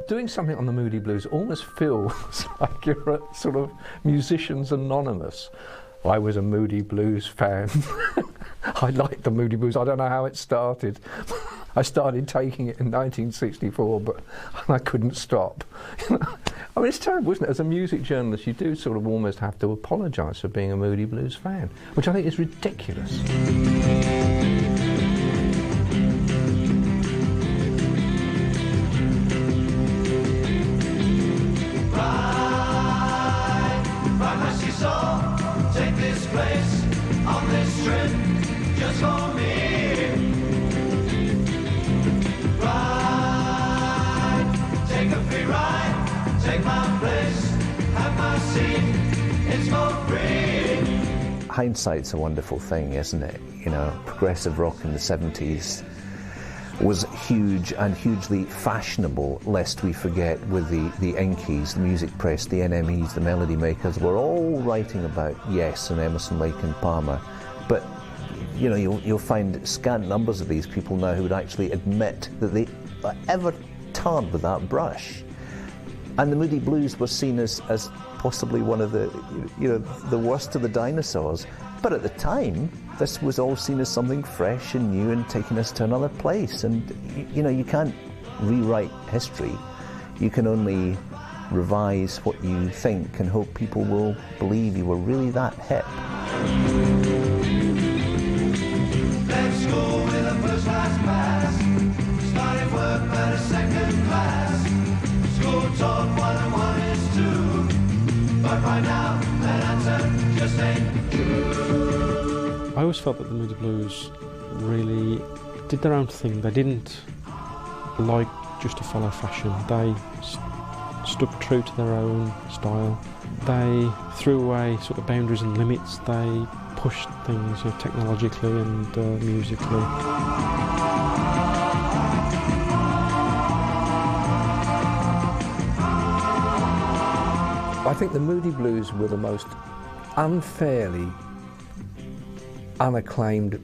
Doing something on the Moody Blues almost feels like you're at sort of Musicians Anonymous. I was a Moody Blues fan. I liked the Moody Blues. I don't know how it started. I started taking it in 1964, but I couldn't stop. I mean, it's terrible, isn't it? As a music journalist, you do sort of almost have to apologise for being a Moody Blues fan, which I think is ridiculous. Take this place on this trip just for me. Ride, take a free ride, take my place, have my seat, it's for free. Hindsight's a wonderful thing, isn't it? You know, progressive rock in the 70s was huge and hugely fashionable, lest we forget, with the Enkies, the music press, the NMEs, the melody makers, were all writing about Yes and Emerson, Lake and Palmer. But you know, you'll find scant numbers of these people now who would actually admit that they were ever tarred with that brush. And the Moody Blues were seen as possibly one of the, you know, the worst of the dinosaurs. But at the time, this was all seen as something fresh and new and taking us to another place. And, you know, you can't rewrite history. You can only revise what you think and hope people will believe you were really that hip. Let's go with a first class pass. Starting work at a second class. School taught 1 and 1 is 2. But right now, that answer just ain't true. I always felt that the Moody Blues really did their own thing. They didn't like just to follow fashion. They stuck true to their own style. They threw away sort of boundaries and limits. They pushed things, you know, technologically and musically. I think the Moody Blues were the most unfairly unacclaimed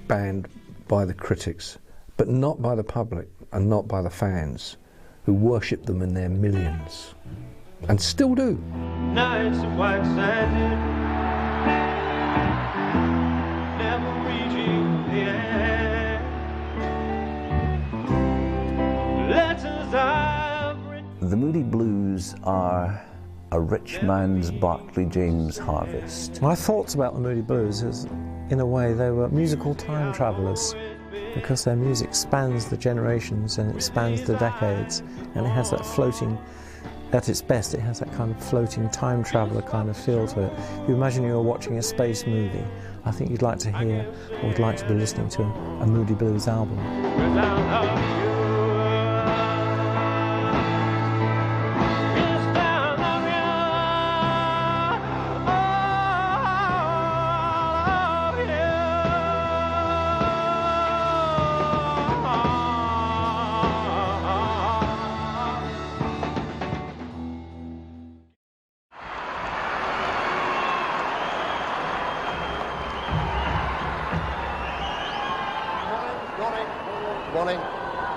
band by the critics, but not by the public and not by the fans, who worshipped them in their millions, and still do. Nights of white sanded, never reaching the end. Letters I've written. The Moody Blues are a rich man's Barclay James Harvest. My thoughts about the Moody Blues is, in a way, they were musical time travellers, because their music spans the generations and it spans the decades, and it has that floating, at its best, it has that kind of floating time traveller kind of feel to it. If you imagine you're watching a space movie, I think you'd like to hear, or would like to be listening to, a Moody Blues album.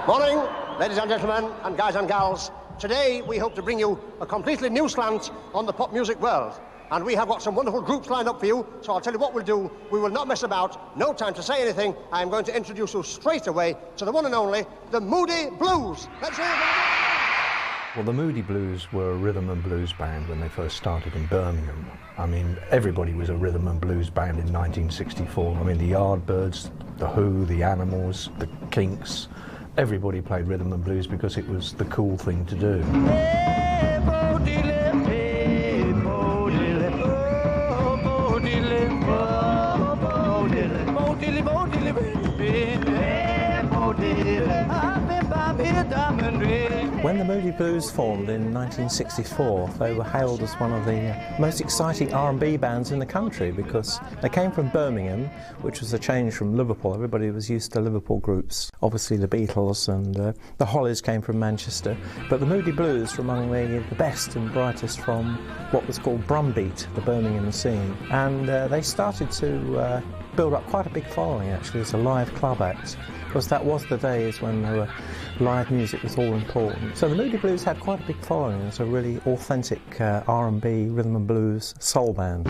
Morning, ladies and gentlemen, and guys and gals. Today we hope to bring you a completely new slant on the pop music world. And we have got some wonderful groups lined up for you, so I'll tell you what we'll do. We will not mess about, no time to say anything. I'm going to introduce you straight away to the one and only, the Moody Blues. Let's hear it. Well, the Moody Blues were a rhythm and blues band when they first started in Birmingham. I mean, everybody was a rhythm and blues band in 1964. I mean, the Yardbirds, the Who, the Animals, the Kinks. Everybody played rhythm and blues because it was the cool thing to do. When the Moody Blues formed in 1964, they were hailed as one of the most exciting R&B bands in the country, because they came from Birmingham, which was a change from Liverpool. Everybody was used to Liverpool groups. Obviously the Beatles and the Hollies came from Manchester, but the Moody Blues were among the best and brightest from what was called Brumbeat, the Birmingham scene. And they started to build up quite a big following actually as a live club act, because that was the days when live music was all important. So the Moody Blues had quite a big following as a really authentic R&B, rhythm and blues soul band.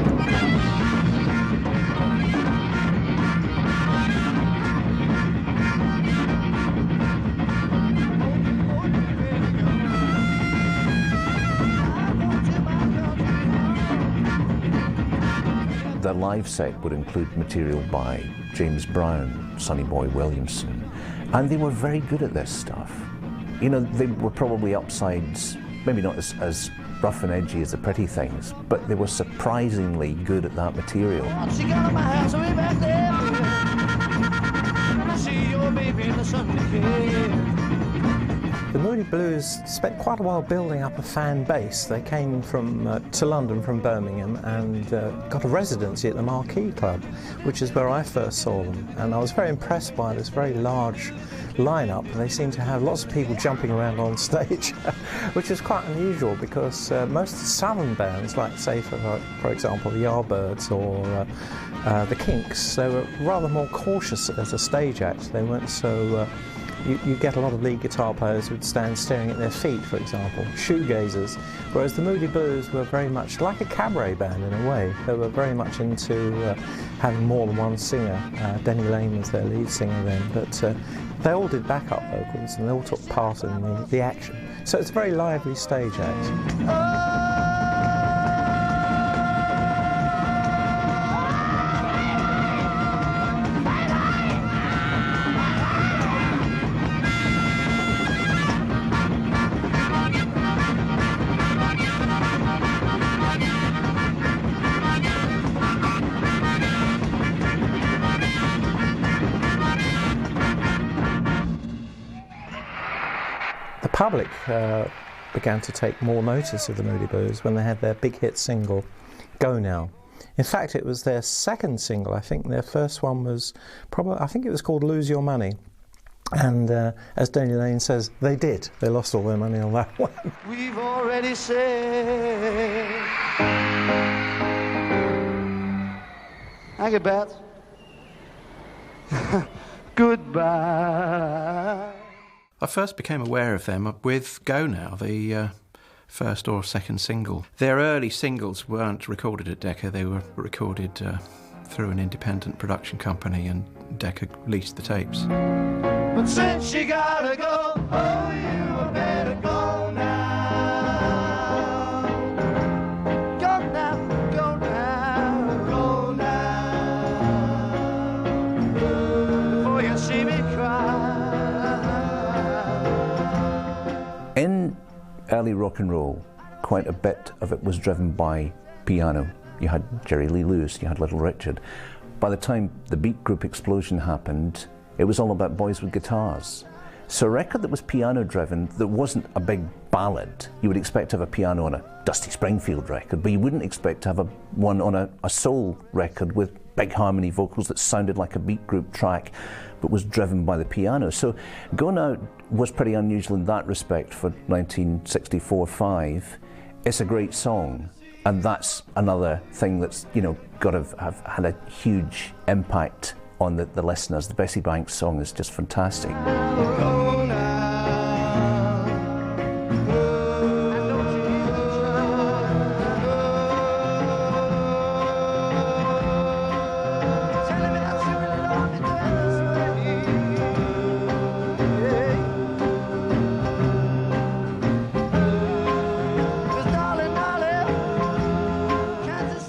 The live set would include material by James Brown, Sonny Boy Williamson, and they were very good at this stuff. You know, they were probably upsides, maybe not as rough and edgy as the Pretty Things, but they were surprisingly good at that material. The Moody Blues spent quite a while building up a fan base. They came to London from Birmingham and got a residency at the Marquee Club, which is where I first saw them. And I was very impressed by this very large lineup. They seemed to have lots of people jumping around on stage, which is quite unusual because most southern bands, like say for example the Yardbirds or the Kinks, they were rather more cautious as a stage act. They weren't so you get a lot of lead guitar players who would stand staring at their feet, for example, shoegazers, whereas the Moody Blues were very much like a cabaret band in a way. They were very much into having more than one singer. Denny Laine was their lead singer then, but they all did backup vocals and they all took part in the action. So it's a very lively stage act. The public began to take more notice of the Moody Blues when they had their big hit single, Go Now. In fact, it was their second single. I think their first one was I think it was called Lose Your Money. And as Denny Laine says, they did. They lost all their money on that one. We've already said I get bad. Goodbye. I first became aware of them with Go Now, the first or second single. Their early singles weren't recorded at Decca, they were recorded through an independent production company, and Decca leased the tapes. But since you gotta go, oh, you better go now. Go now, go now, go now. Before you see me cry. In early rock and roll, quite a bit of it was driven by piano. You had Jerry Lee Lewis, you had Little Richard. By the time the beat group explosion happened, it was all about boys with guitars. So a record that was piano driven, that wasn't a big ballad, you would expect to have a piano on a Dusty Springfield record, but you wouldn't expect to have one on a soul record with big harmony vocals that sounded like a beat group track, but was driven by the piano. So Go Now was pretty unusual in that respect for 1964-5. It's a great song, and that's another thing that's, you know, got to have had a huge impact on the listeners. The Bessie Banks song is just fantastic. Go now.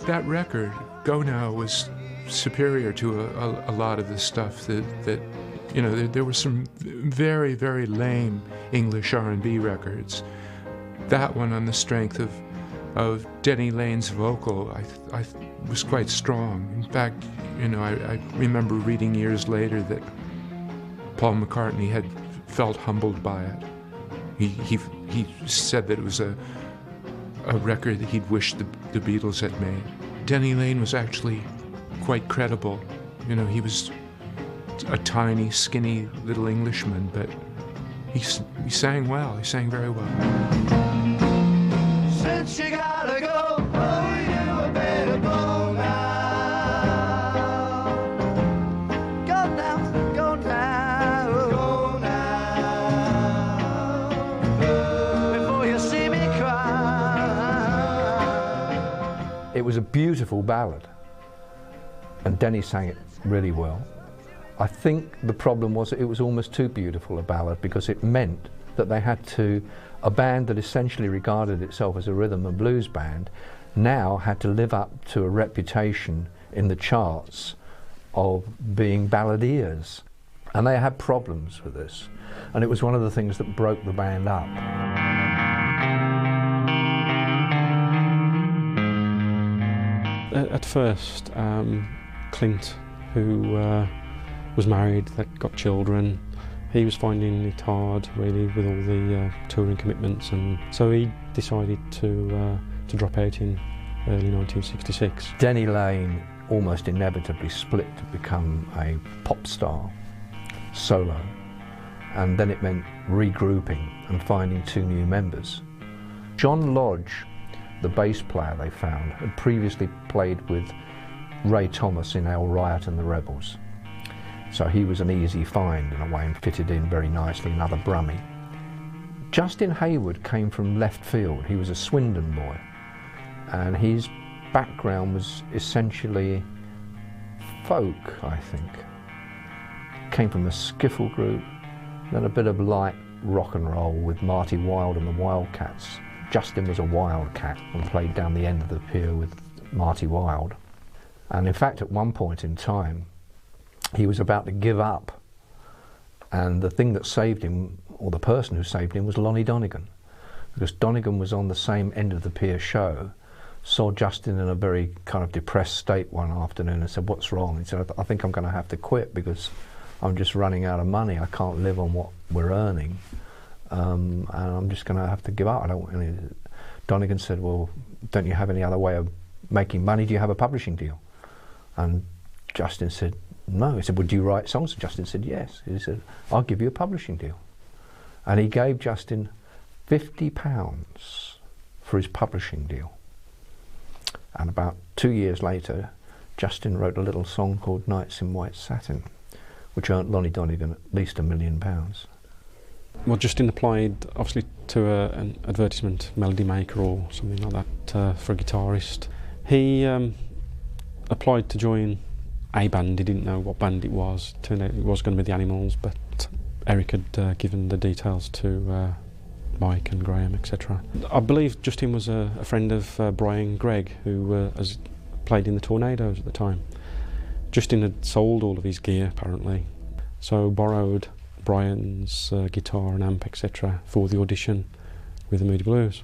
That record, Go Now, was superior to a lot of the stuff that you know, there were some very, very lame English R&B records. That one, on the strength of Denny Laine's vocal, I was quite strong. In fact, you know, I remember reading years later that Paul McCartney had felt humbled by it. He said that it was a record that he'd wished the Beatles had made. Denny Laine was actually quite credible. You know, he was a tiny, skinny little Englishman, but he sang well. He sang very well. Since you gotta go, oh, you better go now. was a beautiful ballad, and Denny sang it really well. I think the problem was that it was almost too beautiful a ballad, because it meant that they had to, a band that essentially regarded itself as a rhythm and blues band, now had to live up to a reputation in the charts of being balladeers. And they had problems with this. And it was one of the things that broke the band up. At first, Clint, who was married, that got children, he was finding it hard, really, with all the touring commitments, and so he decided to drop out in early 1966. Denny Laine almost inevitably split to become a pop star, solo, and then it meant regrouping and finding 2 new members. John Lodge, the bass player they found, had previously played with Ray Thomas in El Riot and the Rebels. So he was an easy find in a way and fitted in very nicely, another Brummie. Justin Hayward came from left field. He was a Swindon boy, and his background was essentially folk, I think. Came from a skiffle group, then a bit of light rock and roll with Marty Wilde and the Wildcats. Justin was a wildcat and played down the end of the pier with Marty Wilde. And in fact, at one point in time, he was about to give up, and the thing that saved him, or the person who saved him, was Lonnie Donegan, because Donegan was on the same end of the pier show, saw Justin in a very kind of depressed state one afternoon and said, "What's wrong?" He said, "I think I'm going to have to quit because I'm just running out of money. I can't live on what we're earning, and I'm just going to have to give up. I don't want any." Donegan said, "Well, don't you have any other way of making money? Do you have a publishing deal?" And Justin said, "No." He said, "Well, do you write songs?" And Justin said, "Yes." He said, "I'll give you a publishing deal." And he gave Justin £50 for his publishing deal. And about 2 years later, Justin wrote a little song called Nights in White Satin, which earned Lonnie Donegan at least £1 million. Well, Justin applied, obviously, to an advertisement, Melody Maker or something like that, for a guitarist. He applied to join a band. He didn't know what band it was. Turned out it was going to be the Animals, but Eric had given the details to Mike and Graeme, etc. I believe Justin was a friend of Brian Gregg, who played in the Tornadoes at the time. Justin had sold all of his gear, apparently, so borrowed Brian's guitar and amp, etc. for the audition with the Moody Blues.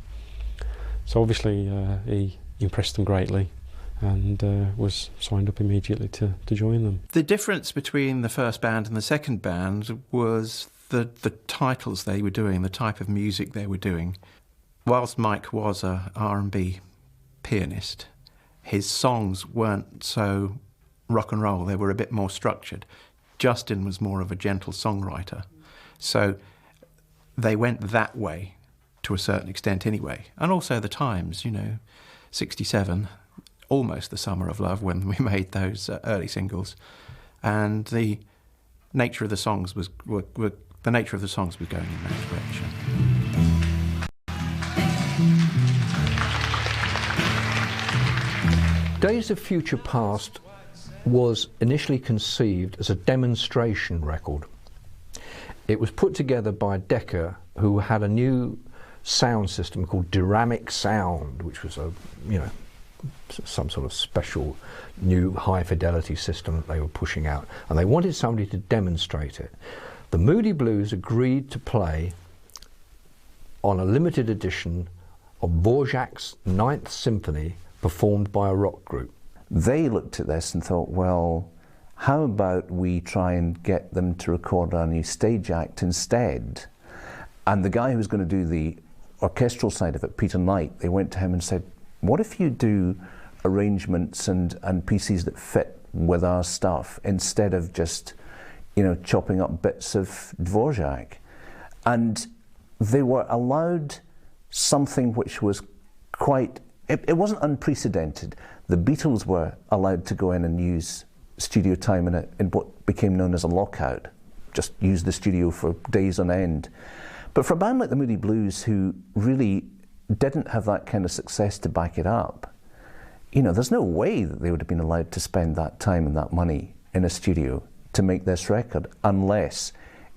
So obviously he impressed them greatly, and was signed up immediately to join them. The difference between the first band and the second band was the titles they were doing, the type of music they were doing. Whilst Mike was a R&B pianist, his songs weren't so rock and roll, they were a bit more structured. Justin was more of a gentle songwriter, so they went that way to a certain extent anyway. And also the times, 67, almost the summer of love when we made those early singles, and the nature of the songs was going in that direction. Days of Future Past was initially conceived as a demonstration record. It was put together by Decca, who had a new sound system called Dynamic Sound, which was some sort of special new high fidelity system that they were pushing out, and they wanted somebody to demonstrate it. The Moody Blues agreed to play on a limited edition of Dvorak's Ninth Symphony performed by a rock group. They looked at this and thought, well, how about we try and get them to record a new stage act instead? And the guy who was going to do the orchestral side of it, Peter Knight, they went to him and said, what if you do arrangements and pieces that fit with our stuff instead of just, chopping up bits of Dvorak? And they were allowed something which was it wasn't unprecedented. The Beatles were allowed to go in and use studio time in what became known as a lockout, just use the studio for days on end. But for a band like the Moody Blues, who really didn't have that kind of success to back it up, you know, there's no way that they would have been allowed to spend that time and that money in a studio to make this record unless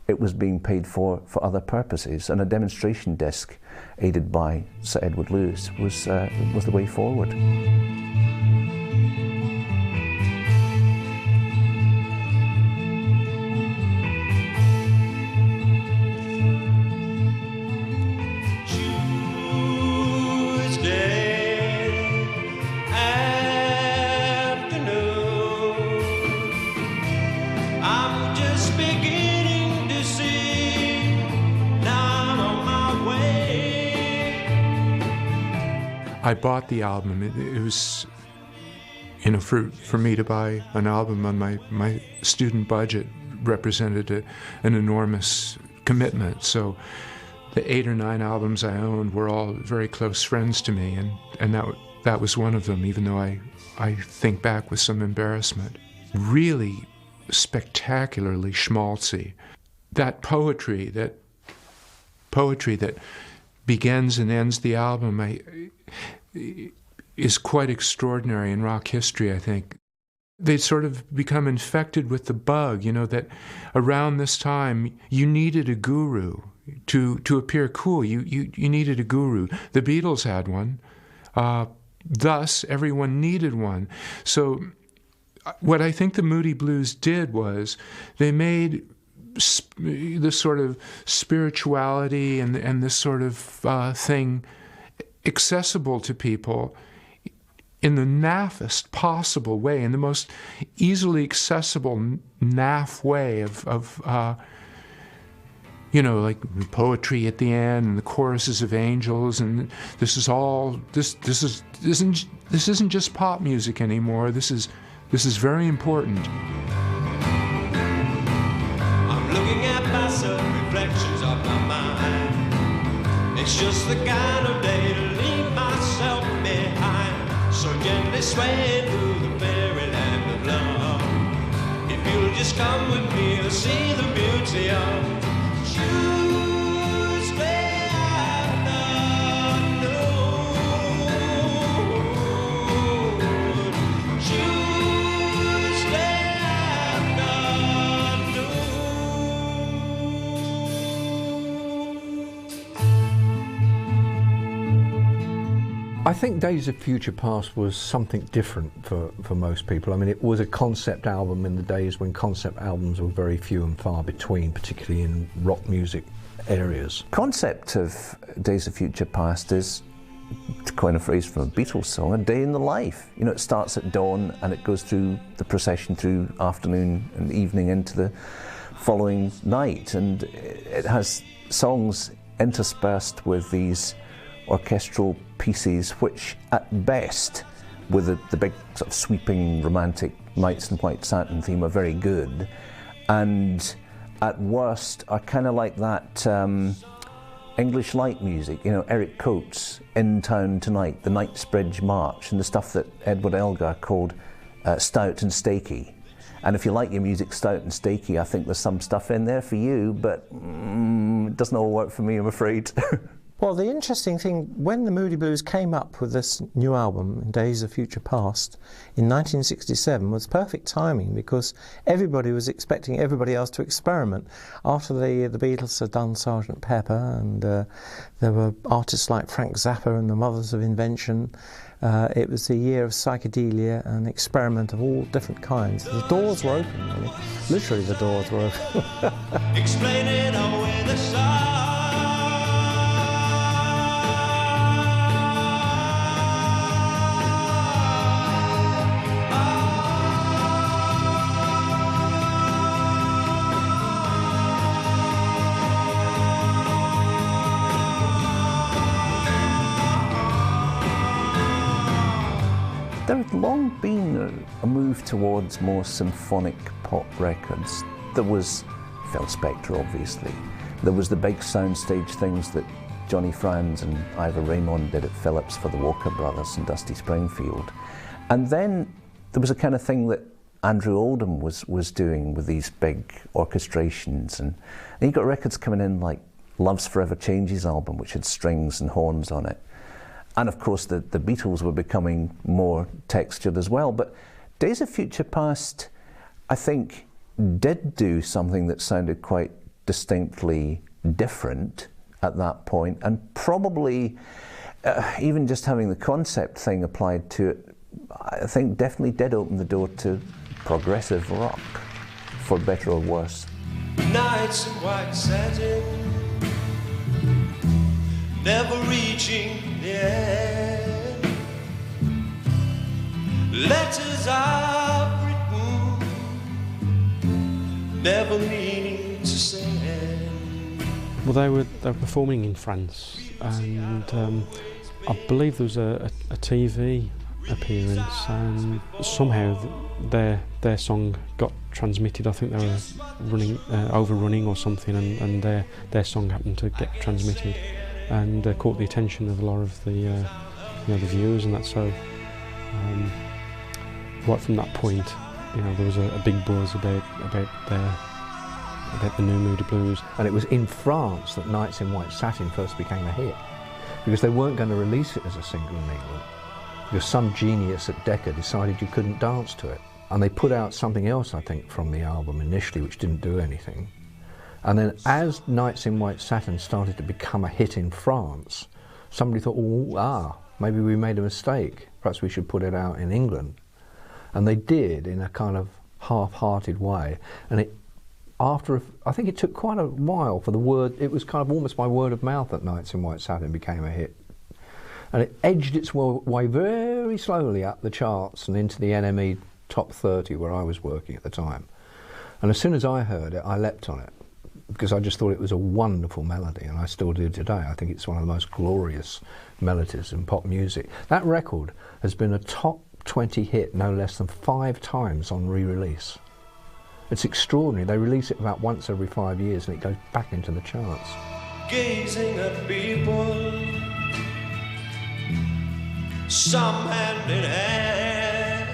it was being paid for other purposes, and a demonstration disc aided by Sir Edward Lewis was the way forward. I bought the album. It was, you know, for me to buy an album on my student budget represented an enormous commitment. So the 8 or 9 albums I owned were all very close friends to me, and that was one of them, even though I think back with some embarrassment. Really spectacularly schmaltzy. That poetry that begins and ends the album is quite extraordinary in rock history, I think. They'd sort of become infected with the bug, you know, that around this time you needed a guru to appear cool. You needed a guru. The Beatles had one. Thus, everyone needed one. So what I think the Moody Blues did was they made this sort of spirituality and this sort of thing accessible to people in the naffest possible way, in the most easily accessible naff way of you know, like poetry at the end and the choruses of angels, and this isn't just pop music anymore. This is very important. I'm looking at myself, reflections of my mind. It's just the kind of day to leave myself behind, so gently swaying through the fairyland of love. If you'll just come with me, you'll see the beauty of Tuesday afternoon. Tuesday afternoon. I think Days of Future Past was something different for most people. I mean, it was a concept album in the days when concept albums were very few and far between, particularly in rock music areas. Concept of Days of Future Past is, to coin a phrase from a Beatles song, a day in the life. You know, it starts at dawn and it goes through the procession through afternoon and evening into the following night, and it has songs interspersed with these orchestral pieces which at best, with the big sort of sweeping romantic Knights in White Satin theme, are very good, and at worst are kind of like that English light music, you know, Eric Coates' In Town Tonight, the Knightsbridge March, and the stuff that Edward Elgar called stout and stakey. And if you like your music stout and stakey, I think there's some stuff in there for you, but it doesn't all work for me, I'm afraid. Well, the interesting thing, when the Moody Blues came up with this new album, Days of Future Past, in 1967, was perfect timing, because everybody was expecting everybody else to experiment. After the Beatles had done Sgt. Pepper, and there were artists like Frank Zappa and the Mothers of Invention, it was a year of psychedelia and experiment of all different kinds. The doors were open, really. Literally the doors were open. Explaining away the sun. There had long been a move towards more symphonic pop records. There was Phil Spector, obviously. There was the big soundstage things that Johnny Franz and Ivor Raymond did at Phillips for the Walker Brothers and Dusty Springfield. And then there was a kind of thing that Andrew Oldham was doing with these big orchestrations. And you got records coming in like Love's Forever Changes album, which had strings and horns on it. And of course the Beatles were becoming more textured as well. But Days of Future Past, I think, did do something that sounded quite distinctly different at that point, and probably even just having the concept thing applied to it, I think definitely did open the door to progressive rock, for better or worse. Nights in white satin, never reaching the end. Letters I've written, never meaning to send. Well, they were performing in France, and I believe there was a TV appearance, and somehow their song got transmitted. I think they were overrunning or something, and their song happened to get transmitted, and caught the attention of a lot of the the viewers, and that's so. Right from that point, there was a big buzz about the new Moody Blues. And it was in France that Nights in White Satin first became a hit, because they weren't going to release it as a single in England, because some genius at Decca decided you couldn't dance to it. And they put out something else, I think, from the album initially, which didn't do anything. And then as Nights in White Satin started to become a hit in France, somebody thought, maybe we made a mistake. Perhaps we should put it out in England. And they did, in a kind of half-hearted way. And I think it took quite a while for the word, it was kind of almost by word of mouth that Nights in White Satin became a hit. And it edged its way very slowly up the charts and into the NME top 30 where I was working at the time. And as soon as I heard it, I leapt on it, because I just thought it was a wonderful melody, and I still do today. I think it's one of the most glorious melodies in pop music. That record has been a top 20 hit no less than 5 times on re-release. It's extraordinary. They release it about once every 5 years and it goes back into the charts. Gazing at people, some hand in hand,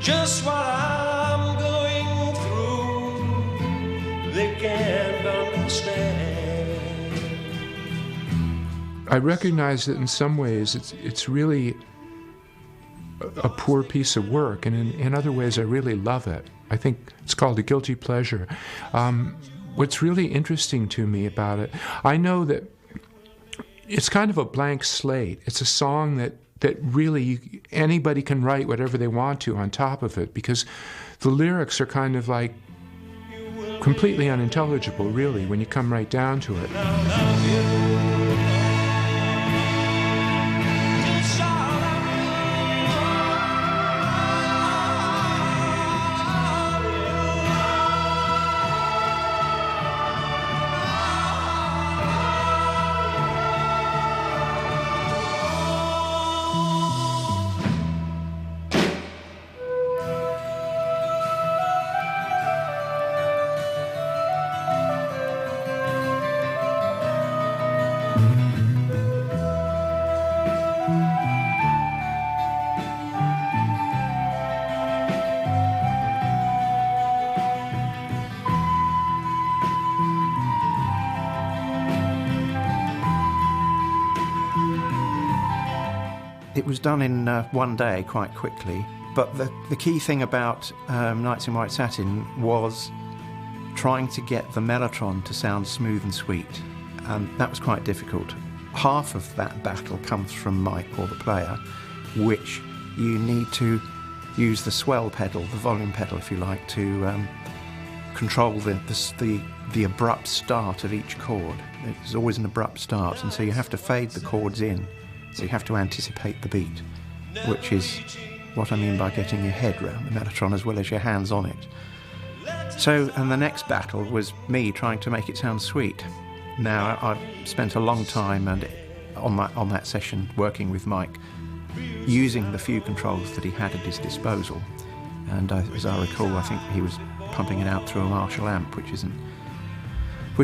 just what I'm going through, they can't understand. I recognize that in some ways it's really a poor piece of work, and in other ways I really love it. I think it's called a guilty pleasure. What's really interesting to me about it, I know that it's kind of a blank slate. It's a song that really anybody can write whatever they want to on top of it, because the lyrics are kind of like completely unintelligible, really, when you come right down to it. It was done in one day, quite quickly. But the key thing about Nights in White Satin was trying to get the mellotron to sound smooth and sweet, and that was quite difficult. Half of that battle comes from Mike, or the player, which you need to use the swell pedal, the volume pedal, if you like, to control the abrupt start of each chord. There's always an abrupt start, and so you have to fade the chords in. So you have to anticipate the beat, which is what I mean by getting your head round the mellotron as well as your hands on it. So, and the next battle was me trying to make it sound sweet. Now, I've spent a long time on that session working with Mike, using the few controls that he had at his disposal. And as I recall, I think he was pumping it out through a Marshall amp, which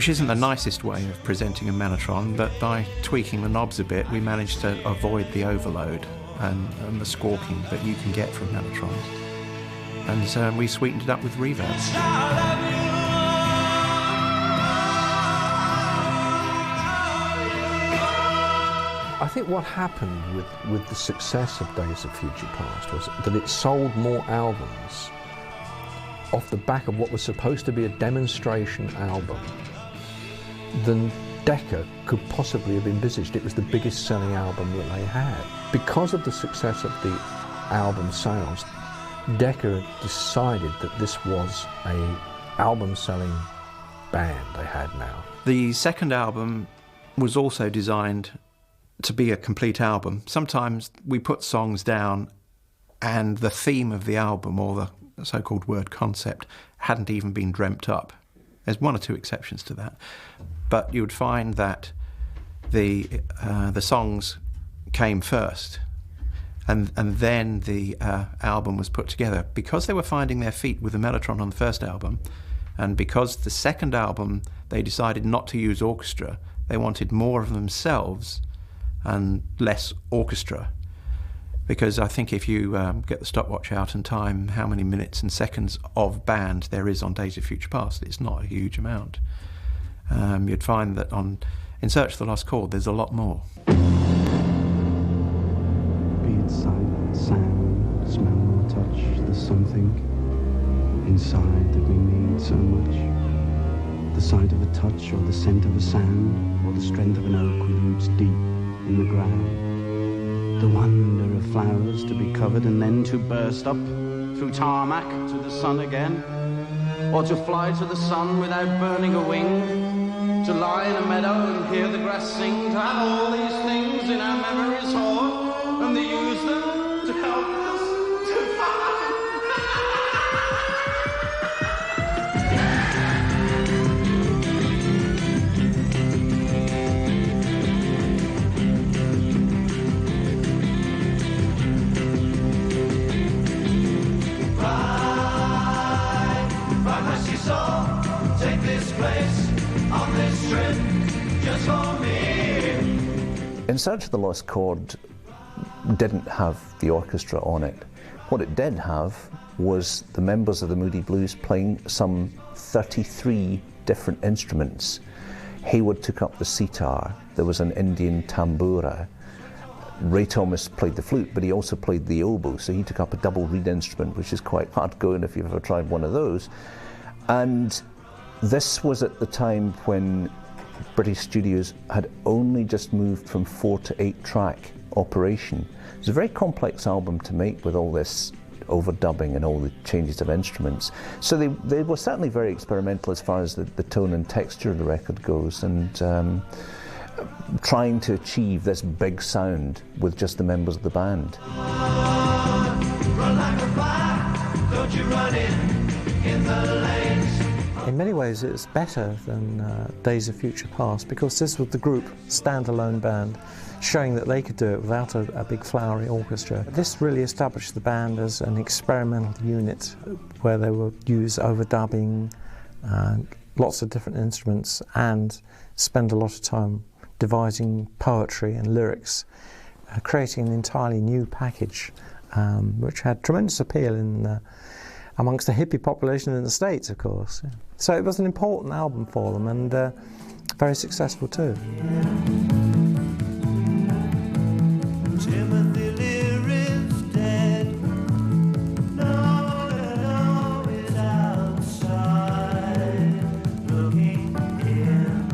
isn't the nicest way of presenting a mellotron, but by tweaking the knobs a bit, we managed to avoid the overload and the squawking that you can get from mellotrons. And so we sweetened it up with reverb. think what happened with the success of Days of Future Past was that it sold more albums off the back of what was supposed to be a demonstration album than Decca could possibly have envisaged. It was the biggest selling album that they had. Because of the success of the album sales, Decca decided that this was a album selling band they had now. The second album was also designed to be a complete album. Sometimes we put songs down and the theme of the album, or the so-called word concept, hadn't even been dreamt up. There's one or two exceptions to that. But you would find that the songs came first, and then the album was put together. Because they were finding their feet with the mellotron on the first album, and because the second album they decided not to use orchestra, they wanted more of themselves and less orchestra. Because I think if you get the stopwatch out and time how many minutes and seconds of band there is on Days of Future Past, it's not a huge amount. You'd find that in Search for the Lost Chord there's a lot more. Be it sight, sound, smell or touch, there's something inside that we need so much. The sight of a touch, or the scent of a sound, or the strength of an oak with roots deep in the ground. The wonder of flowers to be covered and then to burst up through tarmac to the sun again, or to fly to the sun without burning a wing, to lie in a meadow and hear the grass sing, to have all these things in our memories hoard, and to use them to help us to find. Take this place on this trip just for me. In Search of the Lost Chord didn't have the orchestra on it. What it did have was the members of the Moody Blues playing some 33 different instruments. Hayward took up the sitar, there was an Indian tambura. Ray Thomas played the flute, but he also played the oboe, so he took up a double reed instrument, which is quite hard going if you've ever tried one of those. And this was at the time when British studios had only just moved from 4 to 8 track operation. It was a very complex album to make with all this overdubbing and all the changes of instruments. So they were certainly very experimental as far as the tone and texture of the record goes, and trying to achieve this big sound with just the members of the band. Run like a fire, don't you run in the lanes. In many ways it's better than Days of Future Past, because this was the group standalone band showing that they could do it without a big flowery orchestra. This really established the band as an experimental unit where they would use overdubbing, lots of different instruments, and spend a lot of time devising poetry and lyrics, creating an entirely new package which had tremendous appeal in amongst the hippie population in the States, of course. So it was an important album for them, and very successful too. Timothy Leary's dead. No, no, it's outside looking in.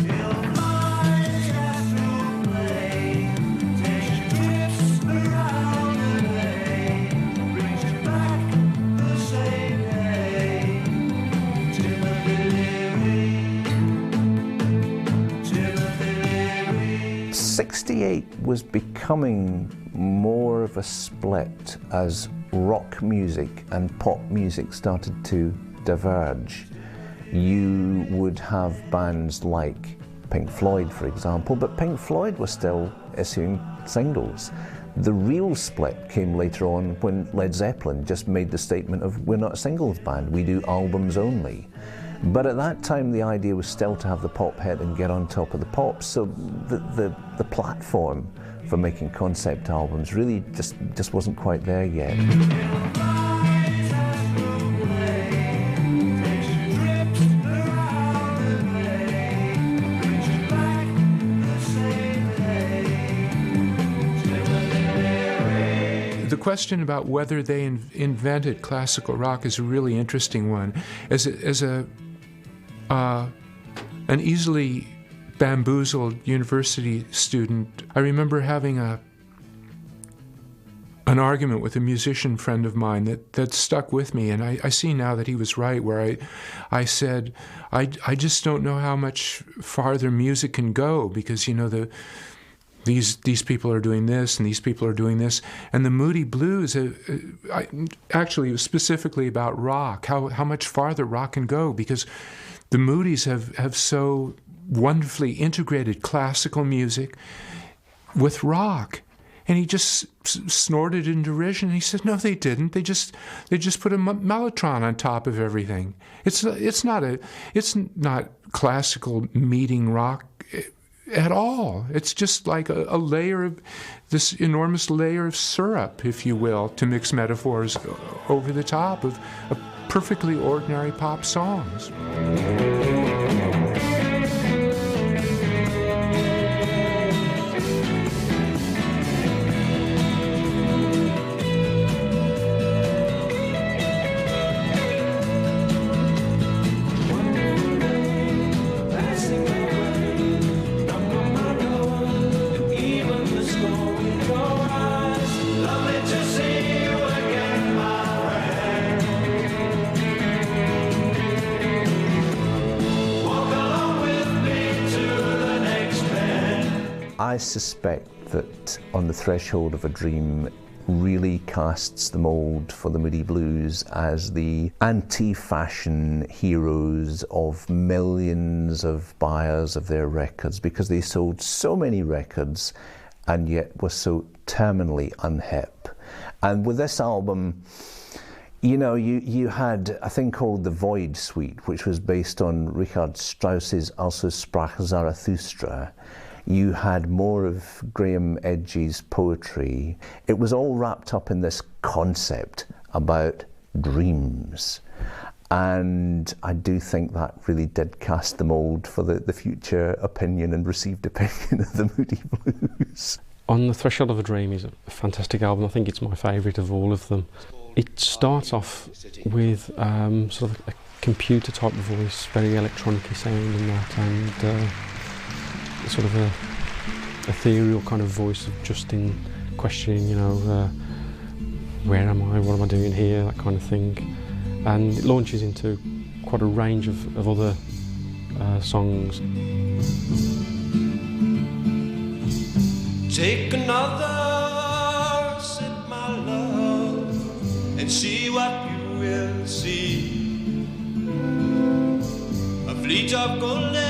He'll fly astral plane, take trips around the lane, brings you back the same day. Timothy Leary, Timothy Leary. 68 was becoming more of a split as rock music and pop music started to diverge. You would have bands like Pink Floyd, for example, but Pink Floyd was still issuing singles. The real split came later on when Led Zeppelin just made the statement of, we're not a singles band, we do albums only. But at that time the idea was still to have the pop hit and get on top of the pop, so the platform for making concept albums really just wasn't quite there yet. question about whether they invented classical rock is a really interesting one. As an easily bamboozled university student, I remember having an argument with a musician friend of mine that stuck with me, and I see now that he was right, where I said, I just don't know how much farther music can go, because, you know, these people are doing this and these people are doing this. And the Moody Blues, actually, it was specifically about rock, how much farther rock can go, because the Moodies have so wonderfully integrated classical music with rock. And he just snorted in derision. He said, "No, they didn't. They just put a mellotron on top of everything. It's not classical meeting rock at all. It's just like a layer of this enormous layer of syrup, if you will, to mix metaphors over the top of perfectly ordinary pop songs." I suspect that On the Threshold of a Dream really casts the mould for the Moody Blues as the anti-fashion heroes of millions of buyers of their records, because they sold so many records and yet were so terminally unhip. And with this album, you know, you had a thing called the Void Suite, which was based on Richard Strauss's Also sprach Zarathustra. You had more of Graeme Edge's poetry. It was all wrapped up in this concept about dreams. And I do think that really did cast the mould for the future opinion and received opinion of the Moody Blues. On the Threshold of a Dream is a fantastic album. I think it's my favourite of all of them. It starts off with sort of a computer type voice, very electronic-y sounding that, and sort of a ethereal kind of voice of Justin questioning, you know, where am I, what am I doing here, that kind of thing. And it launches into quite a range of other songs. Take another sip, my love, and see what you will see. A fleet of golden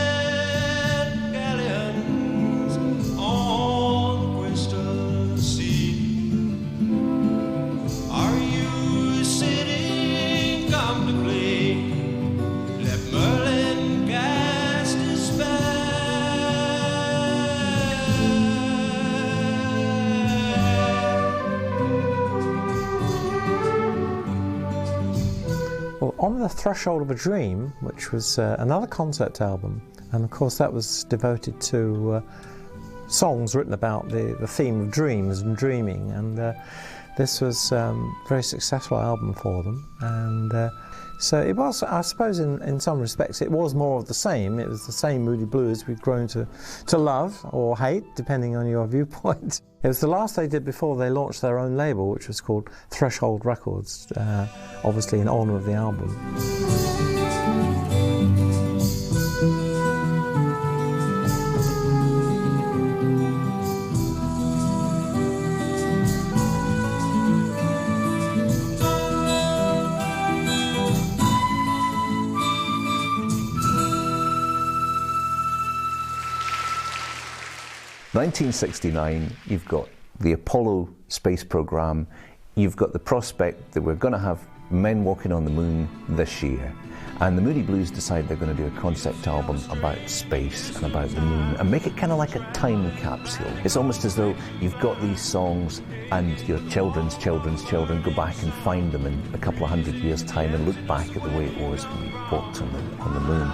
galleons on the crystal sea. Are you sitting comfortably? Let Merlin cast his spell. Well, On the Threshold of a Dream, which was another concept album, and of course that was devoted to songs written about the theme of dreams and dreaming, and this was a very successful album for them. And so it was, I suppose, in some respects, it was more of the same. It was the same Moody Blues we'd grown to love or hate, depending on your viewpoint. It was the last they did before they launched their own label, which was called Threshold Records, obviously in honour of the album. In 1969, you've got the Apollo space program, you've got the prospect that we're going to have men walking on the moon this year, and the Moody Blues decide they're going to do a concept album about space and about the moon and make it kind of like a time capsule. It's almost as though you've got these songs and your children's children go back and find them in a couple of 100 years' time and look back at the way it was when we walked on the moon.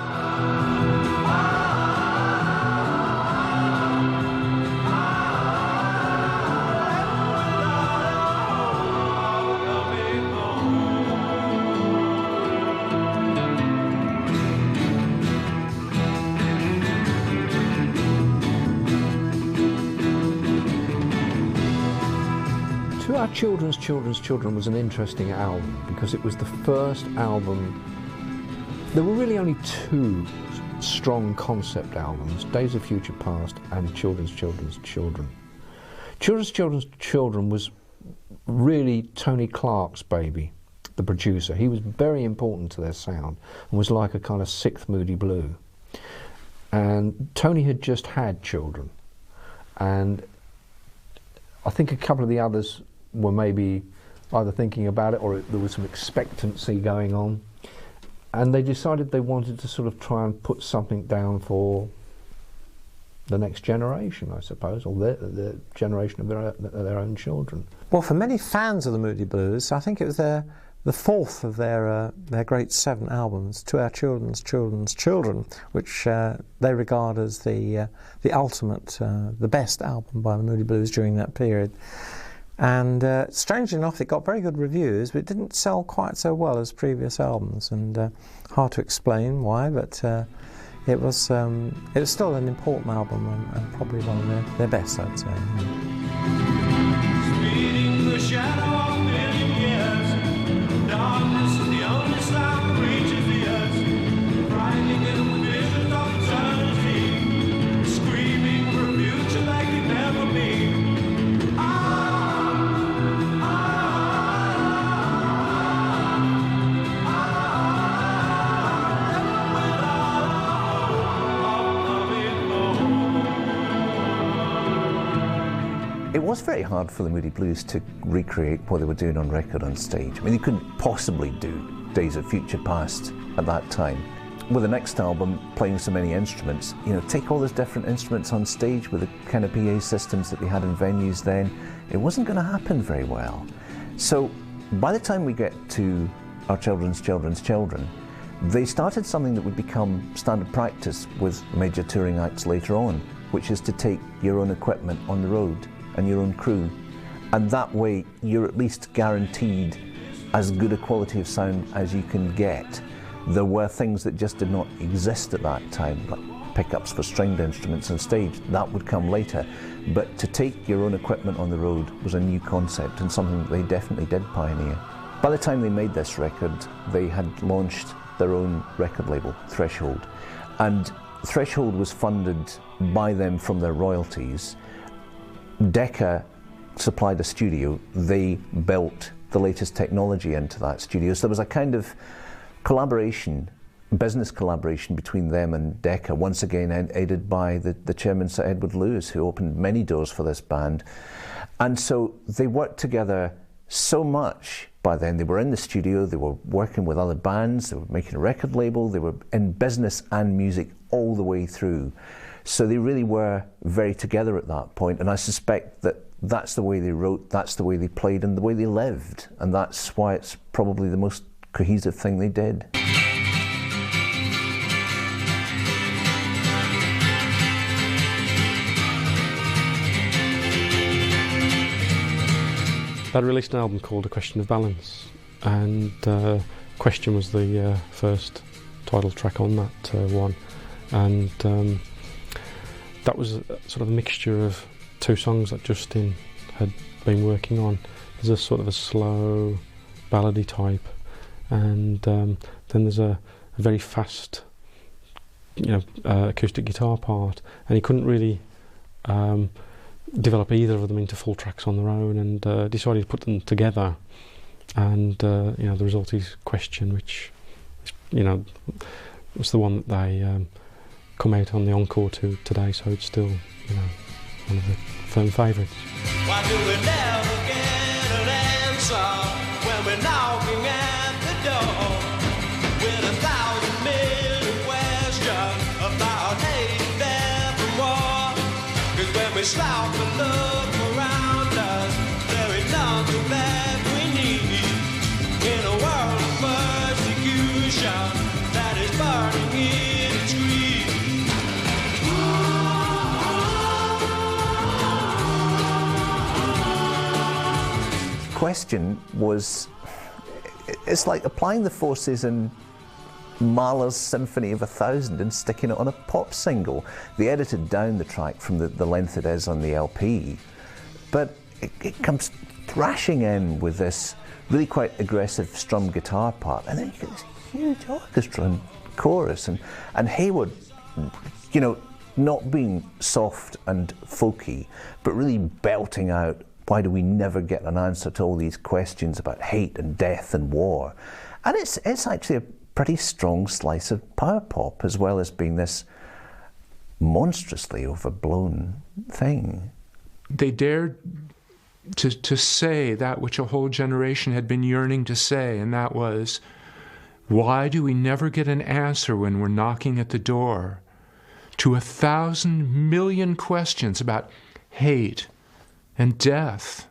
Children was an interesting album because it was the first album. There were really only two strong concept albums, Days of Future Past and Children's Children. Children's Children was really Tony Clark's baby, the producer. He was very important to their sound and was like a kind of sixth Moody Blue. And Tony had just had children, and I think a couple of the others were maybe either thinking about it or there was some expectancy going on. And they decided they wanted to sort of try and put something down for the next generation, I suppose, or the generation of their own children. Well, for many fans of the Moody Blues, I think it was the fourth of their great 7 albums, To Our Children's Children, which they regard as the ultimate, the best album by the Moody Blues during that period. And strangely enough, it got very good reviews, but it didn't sell quite so well as previous albums, and hard to explain why, but it was still an important album and probably one of their best, I'd say. Speeding the shadow of a million years, darkness is the only sound that reaches the earth, grinding in the visions of eternity, screaming for a future that can never be. It was very hard for the Moody Blues to recreate what they were doing on record on stage. I mean, they couldn't possibly do Days of Future Past at that time. With the next album, playing so many instruments, you know, take all those different instruments on stage with the kind of PA systems that they had in venues then, it wasn't going to happen very well. So by the time we get to Our Children's Children, they started something that would become standard practice with major touring acts later on, which is to take your own equipment on the road and your own crew, and that way you're at least guaranteed as good a quality of sound as you can get. There were things that just did not exist at that time, like pickups for stringed instruments on stage. That would come later, but to take your own equipment on the road was a new concept and something that they definitely did pioneer. By the time they made this record, they had launched their own record label, Threshold, and Threshold was funded by them from their royalties. Decca supplied a studio, they built the latest technology into that studio, so there was a kind of collaboration, business collaboration between them and Decca, once again aided by the chairman Sir Edward Lewis, who opened many doors for this band. And so they worked together so much by then. They were in the studio, they were working with other bands, they were making a record label, they were in business and music all the way through. So they really were very together at that point, and I suspect that that's the way they wrote, that's the way they played, and the way they lived, and that's why it's probably the most cohesive thing they did. They released an album called A Question of Balance, and Question was the first title track on that one, and that was sort of a mixture of 2 songs that Justin had been working on. There's a sort of a slow ballady type, and then there's a very fast, acoustic guitar part, and he couldn't really develop either of them into full tracks on their own, and decided to put them together, and the result is Question, which was the one that they come out on the encore to today, so it's still one of the firm favourites. Why do we never get an answer when we're knocking at the door with 1,000 million questions about hate, death and war? 'Cause when we stop and look around us, there is nothing that we need in a world of persecution that is burning in its greed. Question was, it's like applying the forces in Mahler's Symphony of 1000 and sticking it on a pop single. They edited down the track from the length it is on the LP, but it comes thrashing in with this really quite aggressive strum guitar part, and then you get this huge orchestra and chorus, and Hayward, you know, not being soft and folky, but really belting out, why do we never get an answer to all these questions about hate and death and war? And it's actually a pretty strong slice of power pop, as well as being this monstrously overblown thing. They dared to say that which a whole generation had been yearning to say, and that was, why do we never get an answer when we're knocking at the door to 1,000 million questions about hate and death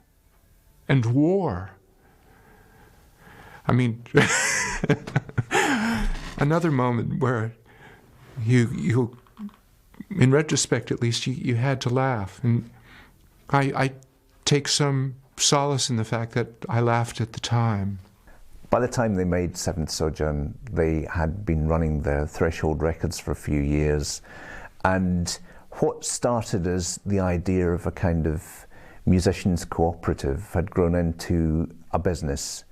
and war? I mean, another moment where you, in retrospect at least, you had to laugh. And I take some solace in the fact that I laughed at the time. By the time they made Seventh Sojourn, they had been running their Threshold Records for a few years, and what started as the idea of a kind of musicians cooperative had grown into a business,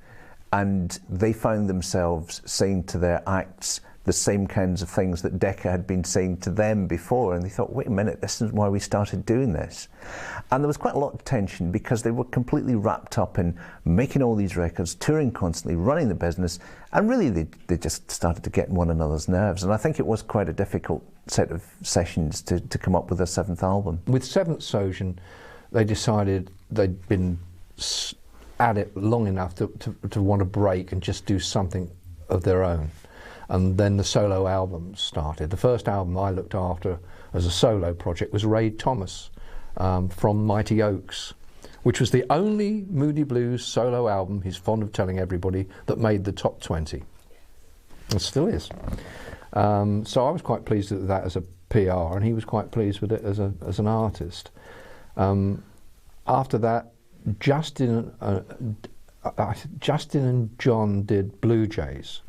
and they found themselves saying to their acts the same kinds of things that Decca had been saying to them before, and they thought, wait a minute, this is why we started doing this. And there was quite a lot of tension because they were completely wrapped up in making all these records, touring constantly, running the business, and really they just started to get in one another's nerves. And I think it was quite a difficult set of sessions to come up with a seventh album. With Seventh Sojourn, they decided they'd been at it long enough to want to break and just do something of their own. And then the solo albums started. The first album I looked after as a solo project was Ray Thomas from Mighty Oaks, which was the only Moody Blues solo album, he's fond of telling everybody, that made the top 20. It still is. So I was quite pleased with that as a PR, and he was quite pleased with it as an artist. After that, Justin and John did Blue Jays.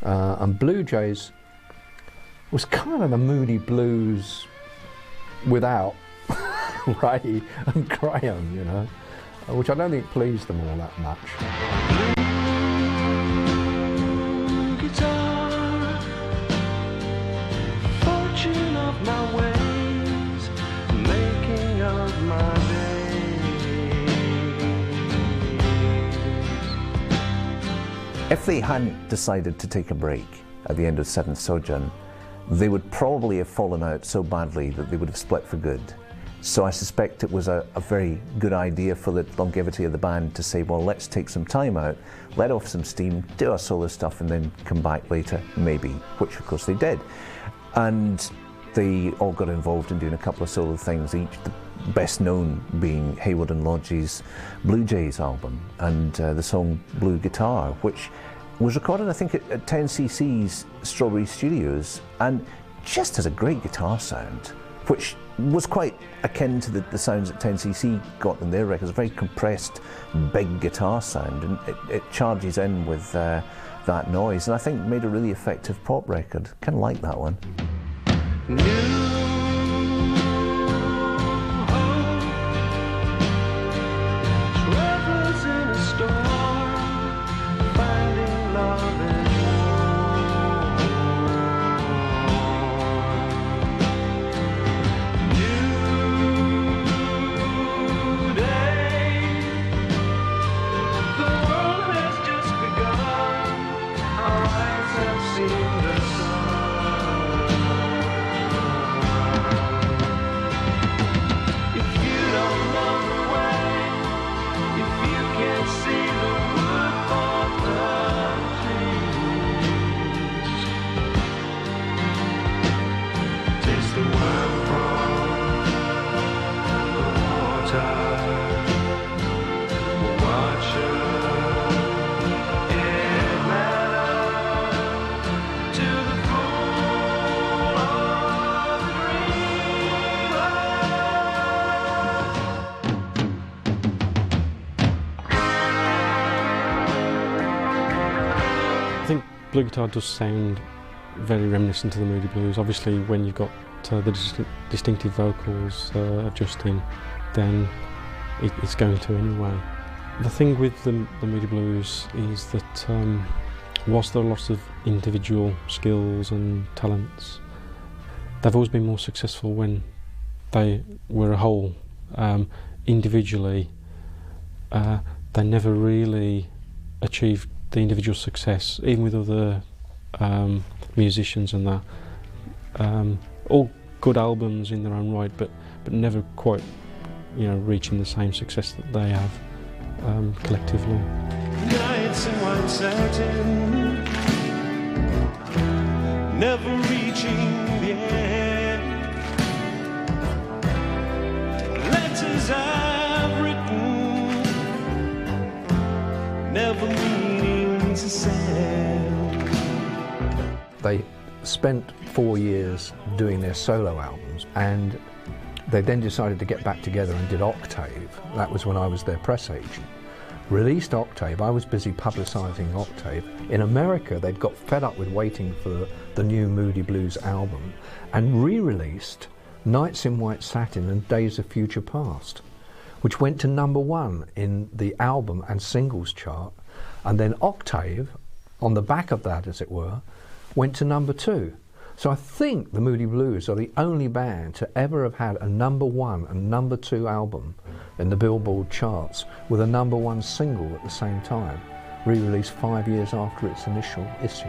And Blue Jays was kind of the Moody Blues without Ray and Graeme, you know, which I don't think pleased them all that much. Guitar, fortune of my ways, making of my days. If they hadn't decided to take a break at the end of Seventh Sojourn, they would probably have fallen out so badly that they would have split for good. So I suspect it was a very good idea for the longevity of the band to say, well, let's take some time out, let off some steam, do our solo stuff, and then come back later, maybe, which of course they did. And they all got involved in doing a couple of solo things, each the best known being Hayward and Lodge's Blue Jays album, and the song Blue Guitar, which was recorded, I think, at 10cc's Strawberry Studios, and just has a great guitar sound, which was quite akin to the sounds that 10cc got in their records, a very compressed, big guitar sound, and it charges in with that noise, and I think made a really effective pop record. Kind of like that one. Blue Guitar does sound very reminiscent of the Moody Blues. Obviously, when you've got the distinctive vocals of Justin, then it's going to anyway. The thing with the Moody Blues is that whilst there are lots of individual skills and talents, they've always been more successful when they were a whole. Individually, they never really achieved the individual success, even with other musicians and that. All good albums in their own right, but never quite, reaching the same success that they have collectively. Nights in white satin, never reaching the end. Letters I've written, never meaning to send. They spent 4 years doing their solo albums, and they then decided to get back together and did Octave. That was when I was their press agent. Released Octave. I was busy publicising Octave. In America, they'd got fed up with waiting for the new Moody Blues album and re-released Nights in White Satin and Days of Future Past, which went to #1 in the album and singles chart. And then Octave, on the back of that, as it were, went to #2. So I think the Moody Blues are the only band to ever have had a #1 and #2 album in the Billboard charts with a #1 single at the same time, re-released 5 years after its initial issue.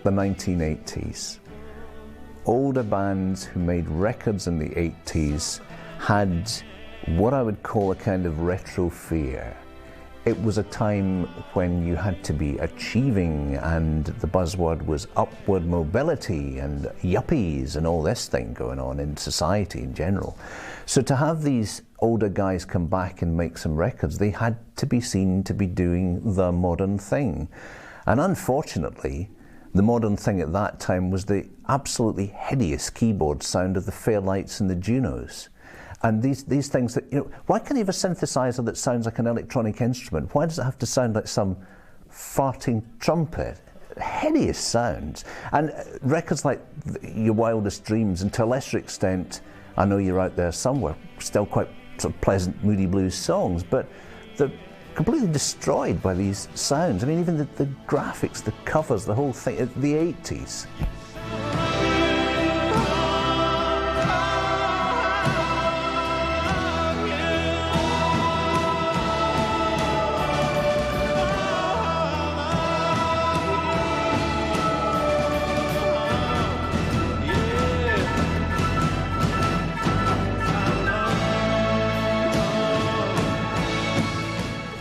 The 1980s. Older bands who made records in the 80s had what I would call a kind of retro fear. It was a time when you had to be achieving, and the buzzword was upward mobility and yuppies and all this thing going on in society in general. So to have these older guys come back and make some records, they had to be seen to be doing the modern thing. And unfortunately, the modern thing at that time was the absolutely hideous keyboard sound of the Fairlights and the Junos. And these things that, why can't you have a synthesizer that sounds like an electronic instrument? Why does it have to sound like some farting trumpet? Hideous sounds. And records like Your Wildest Dreams, and to a lesser extent, I Know You're Out There Somewhere, still quite sort of pleasant Moody Blues songs, but they're completely destroyed by these sounds. I mean, even the graphics, the covers, the whole thing, the 80s.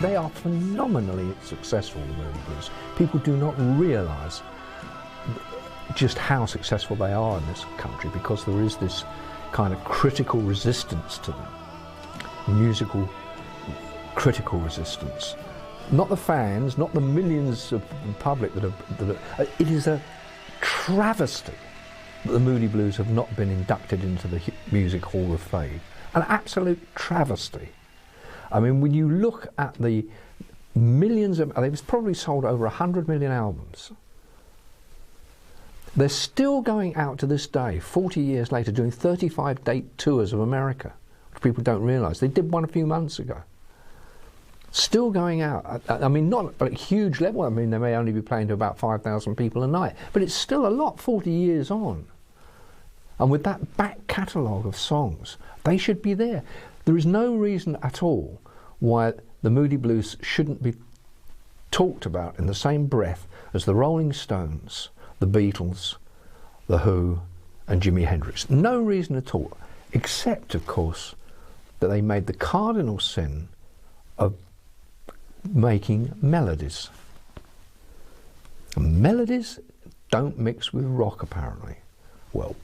They are phenomenally successful, the Moody Blues. People do not realise just how successful they are in this country, because there is this kind of critical resistance to them, musical critical resistance. Not the fans, not the millions of the public that are. It is a travesty that the Moody Blues have not been inducted into the Music Hall of Fame. An absolute travesty. I mean, when you look at the millions of, they've probably sold over 100 million albums. They're still going out to this day, 40 years later, doing 35-date tours of America, which people don't realise. They did one a few months ago. Still going out. I mean, not at a huge level. I mean, they may only be playing to about 5,000 people a night, but it's still a lot 40 years on. And with that back catalogue of songs, they should be there. There is no reason at all why the Moody Blues shouldn't be talked about in the same breath as the Rolling Stones, the Beatles, the Who, and Jimi Hendrix. No reason at all, except, of course, that they made the cardinal sin of making melodies. And melodies don't mix with rock, apparently. Well,